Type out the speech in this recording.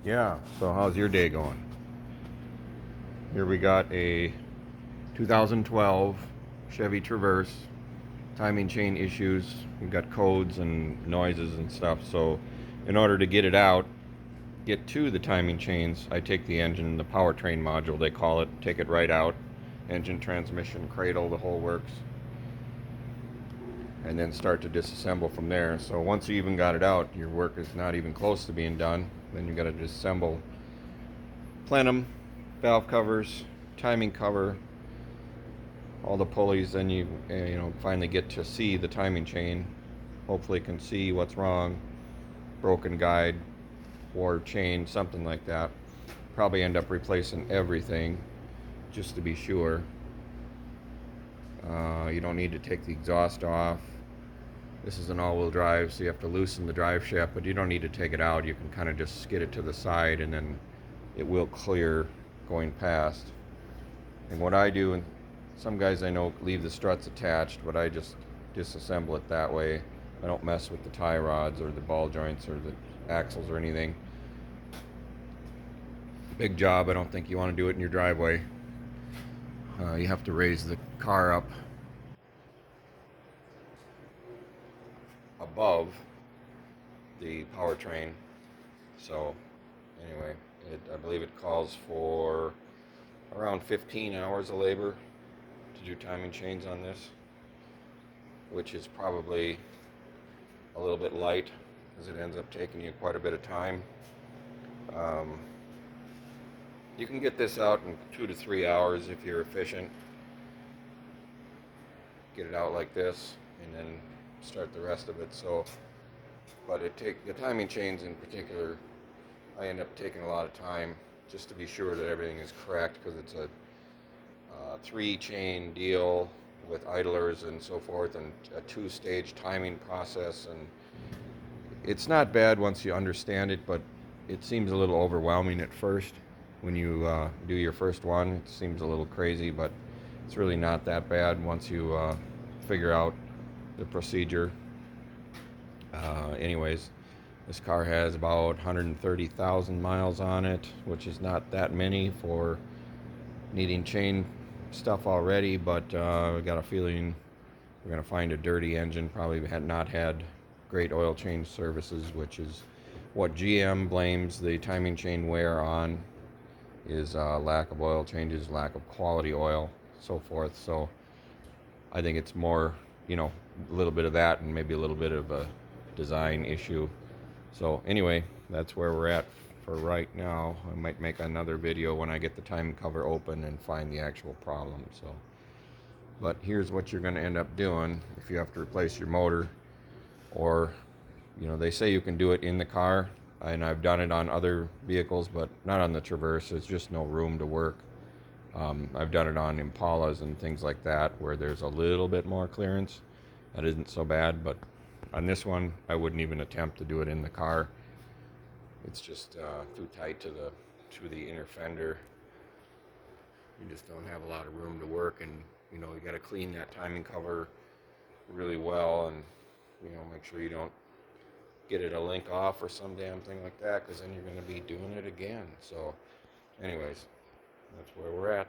Yeah, so how's your day going? Here we got a 2012 Chevy Traverse, timing chain issues. We've got codes and noises and stuff. So, in order to get it out, get to the timing chains, I take the engine, the powertrain module, they call it, take it right out. Engine, transmission, cradle, the whole works. And then start to disassemble from there. So, once you even got it out, your work is not even close to being done. Then you got to disassemble plenum, valve covers, timing cover, all the pulleys. Then you finally get to see the timing chain. Hopefully can see what's wrong, broken guide, wore chain, something like that. Probably end up replacing everything just to be sure. You don't need to take the exhaust off. This is an all-wheel drive, so you have to loosen the drive shaft, but you don't need to take it out. You can kind of just skid it to the side, and then it will clear going past. And what I do, and some guys I know leave the struts attached, but I just disassemble it that way. I don't mess with the tie rods or the ball joints or the axles or anything. Big job. I don't think you want to do it in your driveway. You have to raise the car up above the powertrain. So anyway, I believe it calls for around 15 hours of labor to do timing chains on this, which is probably a little bit light as it ends up taking you quite a bit of time. Um, you can get this out in 2 to 3 hours if you're efficient. Get it out like this and then start the rest of it. So, but the timing chains in particular, I end up taking a lot of time just to be sure that everything is correct, because it's a 3-chain deal with idlers and so forth, and a 2-stage timing process. And it's not bad once you understand it, but it seems a little overwhelming at first. When you do your first one, it seems a little crazy, but it's really not that bad once you figure out the procedure. Anyways, this car has about 130,000 miles on it, which is not that many for needing chain stuff already, but I got a feeling we're going to find a dirty engine, probably had not had great oil change services, which is what GM blames the timing chain wear on, is lack of oil changes, lack of quality oil, so forth. So I think it's more, a little bit of that and maybe a little bit of a design issue. So anyway, that's where we're at for right now. I might make another video when I get the time cover open and find the actual problem. So, but here's what you're going to end up doing if you have to replace your motor, or they say you can do it in the car, and I've done it on other vehicles, but not on the Traverse. There's just no room to work. I've done it on Impalas and things like that where there's a little bit more clearance. That isn't so bad, but on this one, I wouldn't even attempt to do it in the car. It's just too tight to the inner fender. You just don't have a lot of room to work, and you got to clean that timing cover really well, and make sure you don't get it a link off or some damn thing like that, because then you're going to be doing it again. So anyways, that's where we're at.